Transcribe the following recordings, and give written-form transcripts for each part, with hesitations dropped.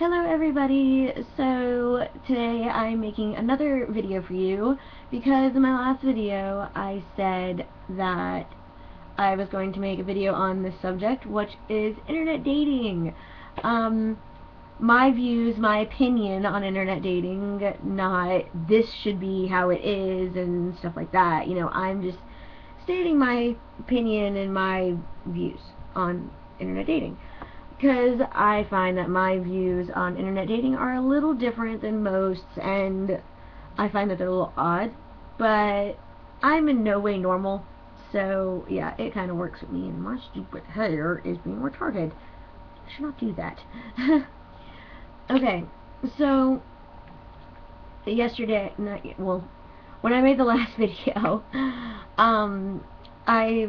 Hello everybody! So today I'm making another video for you because in my last video I said that I was going to make a video on this subject, which is internet dating. My views, my opinion on internet dating, not this should be how it is and stuff like that. You know, I'm just stating my opinion and my views on internet dating, because I find that my views on internet dating are a little different than most, and I find that they're a little odd, but I'm in no way normal, so yeah, it kind of works with me, and my stupid hair is being retarded. I should not do that. Okay, so yesterday, well, when I made the last video, I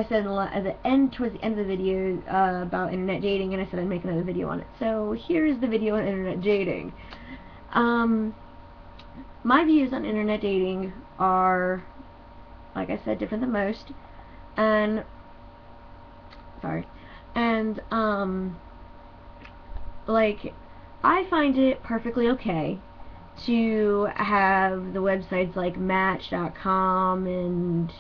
said at the end, towards the end of the video, about internet dating, and I said I'd make another video on it. So here's the video on internet dating. My views on internet dating are, like I said, different than most, and like, I find it perfectly okay to have the websites like Match.com and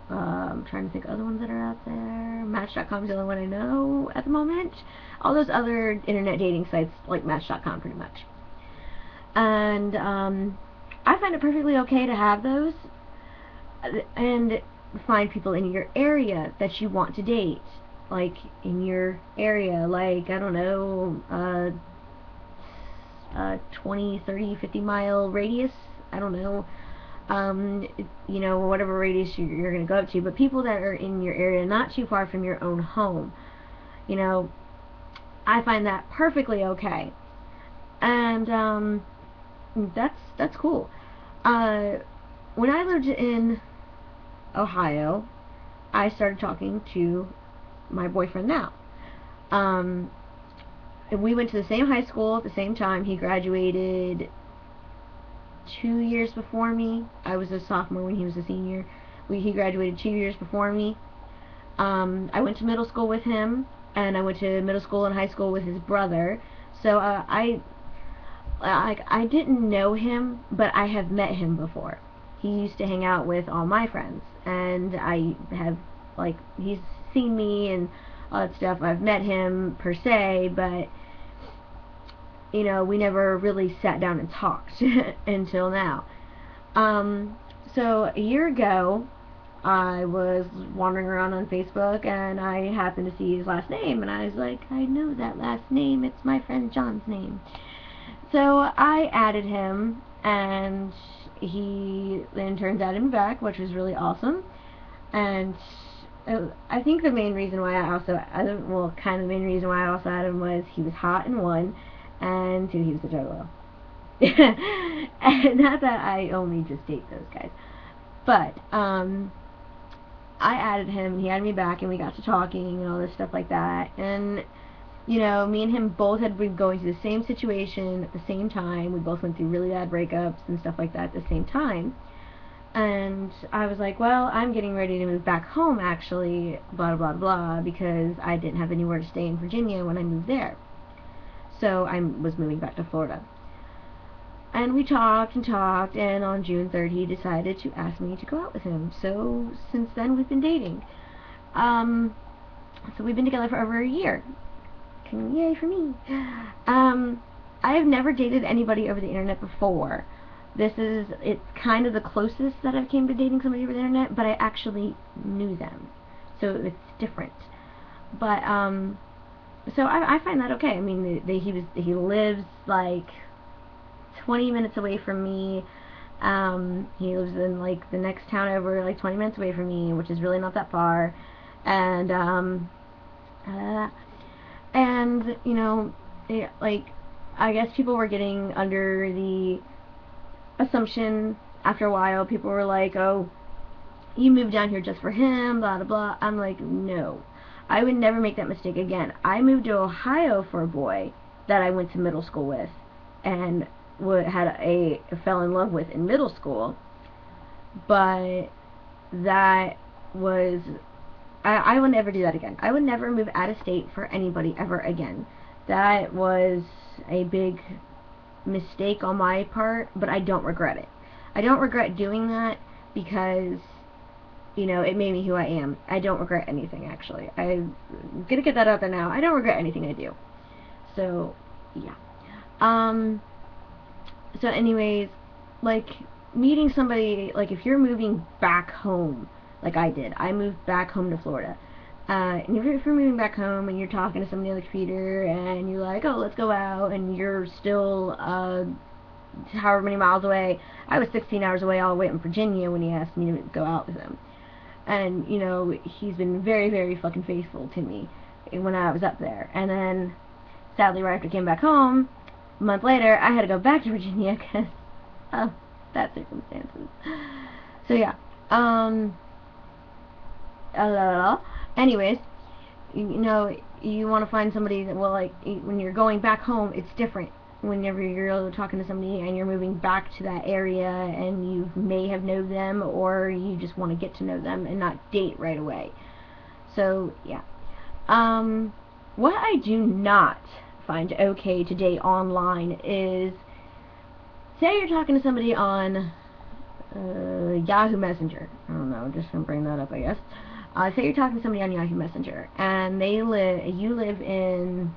I'm trying to think of other ones that are out there. Match.com is the only one I know at the moment. All those other internet dating sites like Match.com, pretty much. And I find it perfectly okay to have those and find people in your area that you want to date. Like, in your area, like, I don't know, 20, 30, 50 mile radius, I don't know, you know, whatever radius you're going to go up to, but people that are in your area, not too far from your own home, you know, I find that perfectly okay, and that's cool. When I lived in Ohio, I started talking to my boyfriend now. We went to the same high school at the same time. He graduated 2 years before me. I was a sophomore when he was a senior. He graduated 2 years before me. I went to middle school with him, and I went to middle school and high school with his brother. So I didn't know him, but I have met him before. He used to hang out with all my friends, and I have, like, he's seen me and all that stuff. I've met him per se, but you know, we never really sat down and talked until now. So a year ago, I was wandering around on Facebook, and I happened to see his last name, and I was like, I know that last name, it's my friend John's name. So I added him, and he in turns added me back, which was really awesome. And I think the main reason why I also added, well, kind of the main reason why I also added him was he was hot, and one, and two, he was a juggalo. And not that I only just date those guys, but I added him, and he added me back, and we got to talking and all this stuff like that. And you know, me and him both had been going through the same situation at the same time. We both went through really bad breakups and stuff like that at the same time. And I was like, well, I'm getting ready to move back home, actually, blah, blah, blah, because I didn't have anywhere to stay in Virginia when I moved there. So I was moving back to Florida. And we talked and talked, and on June 3rd, he decided to ask me to go out with him. So since then, we've been dating. So we've been together for over a year. Yay for me. I have never dated anybody over the internet before. It's kind of the closest that I've came to dating somebody over the internet, but I actually knew them, so it's different. But so I find that okay. I mean, he lives like 20 minutes away from me. He lives in like the next town over, like 20 minutes away from me, which is really not that far. And you know, like, I guess people were getting under the assumption after a while. People were like, oh, you moved down here just for him, blah, blah, blah. I'm like, no. I would never make that mistake again. I moved to Ohio for a boy that I went to middle school with and fell in love with in middle school. But that was I will never do that again. I would never move out of state for anybody ever again. That was a big mistake on my part, but I don't regret it. I don't regret doing that because, you know, it made me who I am. I don't regret anything, actually. I'm gonna get that out there now. I don't regret anything I do. So, yeah. So anyways, like, meeting somebody, like, if you're moving back home, like I did. I moved back home to Florida. And if you're moving back home and you're talking to somebody on the computer and you're like, oh, let's go out, and you're still, however many miles away. I was 16 hours away all the way in Virginia when he asked me to go out with him. And, you know, he's been very, very fucking faithful to me when I was up there. And then, sadly, right after I came back home, a month later, I had to go back to Virginia because of that circumstances. So, yeah. Anyways, you know, you want to find somebody that will, like, when you're going back home, it's different. Whenever you're talking to somebody and you're moving back to that area and you may have known them, or you just want to get to know them and not date right away. So, yeah. What I do not find okay to date online is, say you're talking to somebody on Yahoo Messenger. I don't know, just gonna bring that up, I guess. Say you're talking to somebody on Yahoo Messenger, and you live in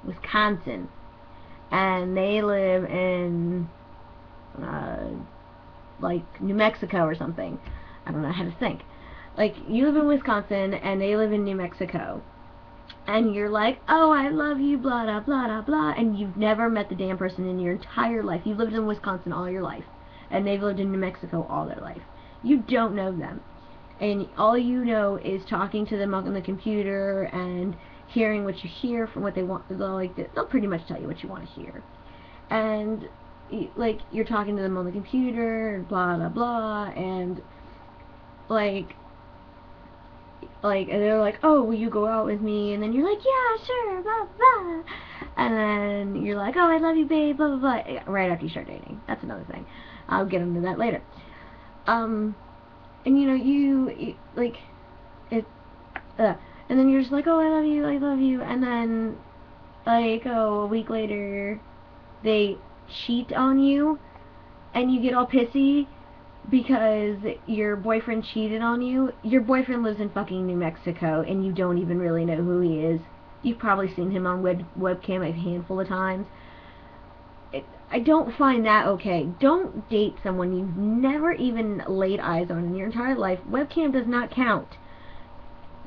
Wisconsin, and they live in like New Mexico or something. I don't know how to think. Like, you live in Wisconsin and they live in New Mexico, and you're like, oh, I love you, blah, blah, blah, blah, blah, and you've never met the damn person in your entire life. You've lived in Wisconsin all your life, and they've lived in New Mexico all their life. You don't know them, and all you know is talking to them on the computer and hearing what you hear from what they want. They'll pretty much tell you what you want to hear, and like, you're talking to them on the computer and blah blah blah, and like they're like, oh, will you go out with me? And then you're like, yeah, sure, blah blah, and then you're like, oh, I love you, babe, blah blah blah, right after you start dating. That's another thing. I'll get into that later. And you know, you like it, and then you're just like, oh, I love you, and then, like, oh, a week later, they cheat on you, and you get all pissy because your boyfriend cheated on you. Your boyfriend lives in fucking New Mexico, and you don't even really know who he is. You've probably seen him on webcam a handful of times. I don't find that okay. Don't date someone you've never even laid eyes on in your entire life. Webcam does not count.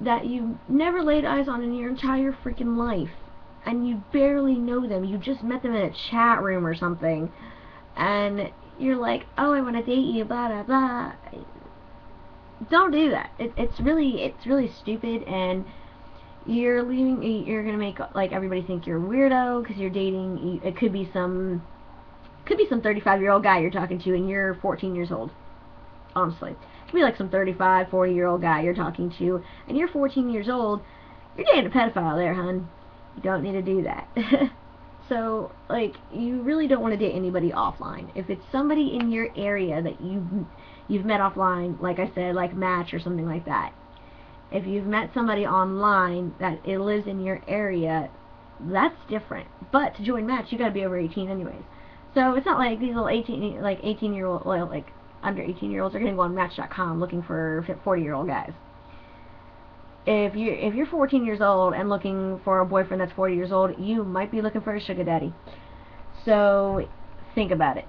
That you never laid eyes on in your entire freaking life, and you barely know them. You just met them in a chat room or something, and you're like, oh, I want to date you, blah blah blah. Don't do that. It's really stupid, and you're gonna make, like, everybody think you're a weirdo because you're dating. It could be some 35-year-old guy you're talking to, and you're 14 years old. Honestly, it could be like some 35, 40-year-old guy you're talking to, and you're 14 years old. You're dating a pedophile there, hun. You don't need to do that. So, like, you really don't want to date anybody offline. If it's somebody in your area that you've met offline, like I said, like Match or something like that. If you've met somebody online that it lives in your area, that's different. But to join Match, you gotta be over 18 anyways. So it's not like these little 18-year-old, well, like under 18-year-olds are gonna go on Match.com looking for 40-year-old guys. If you're 14 years old and looking for a boyfriend that's 40 years old, you might be looking for a sugar daddy. So think about it.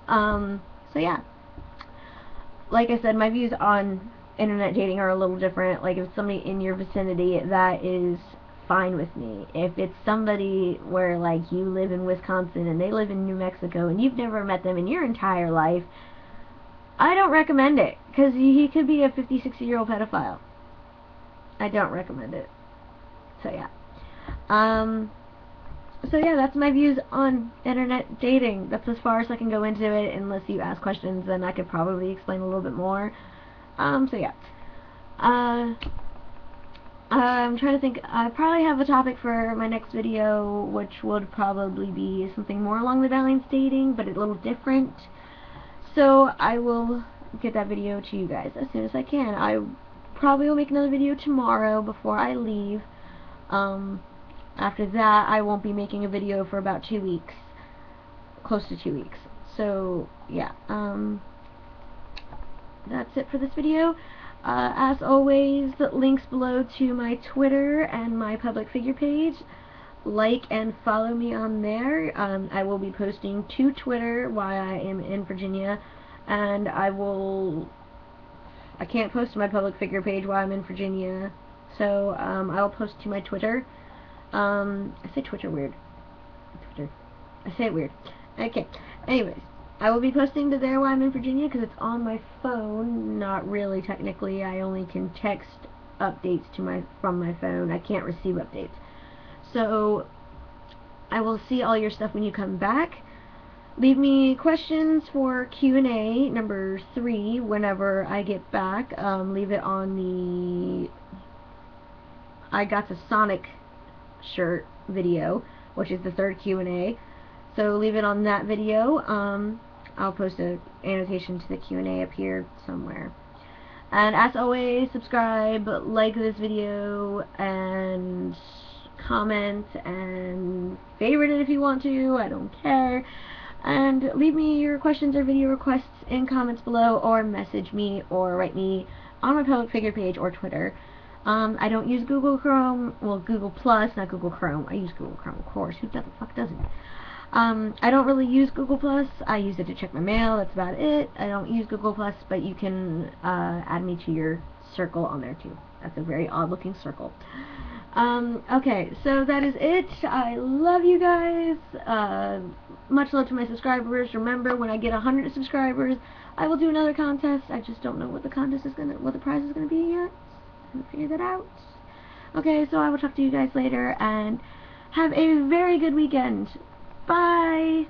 So yeah. Like I said, my views on internet dating are a little different. Like, if it's somebody in your vicinity, that is fine with me. If it's somebody where, like, you live in Wisconsin and they live in New Mexico and you've never met them in your entire life, I don't recommend it, because he could be a 50, 60-year-old pedophile. I don't recommend it. So yeah. So yeah, that's my views on internet dating. That's as far as I can go into it, unless you ask questions, then I could probably explain a little bit more. So yeah. I'm trying to think. I probably have a topic for my next video, which would probably be something more along the lines of dating, but a little different. So I will get that video to you guys as soon as I can. I probably will make another video tomorrow before I leave. After that, I won't be making a video for about 2 weeks. Close to 2 weeks. So, yeah. That's it for this video. As always, links below to my Twitter and my public figure page. Like and follow me on there. I will be posting to Twitter while I am in Virginia, and I can't post to my public figure page while I'm in Virginia, so I'll post to my Twitter. I say Twitter weird. Twitter. I say it weird. Okay. Anyways, I will be posting to there while I'm in Virginia because it's on my phone. Not really, technically. I only can text updates from my phone. I can't receive updates. So I will see all your stuff when you come back. Leave me questions for Q&A number 3 whenever I get back. Leave it on the I Got the Sonic shirt video, which is the 3rd Q&A. So leave it on that video. I'll post an annotation to the Q&A up here somewhere. And as always, subscribe, like this video, and comment, and favorite it if you want to. I don't care. And leave me your questions or video requests in comments below, or message me, or write me on my public figure page or Twitter. I don't use Google Chrome. Well, Google Plus, not Google Chrome. I use Google Chrome, of course. Who the fuck doesn't? I don't really use Google Plus. I use it to check my mail. That's about it. I don't use Google Plus, but you can add me to your circle on there too. That's a very odd looking circle. Okay, so that is it. I love you guys. Much love to my subscribers. Remember, when I get 100 subscribers, I will do another contest. I just don't know what the prize is gonna be yet. I haven't figured that out. Okay, so I will talk to you guys later, and have a very good weekend. Bye!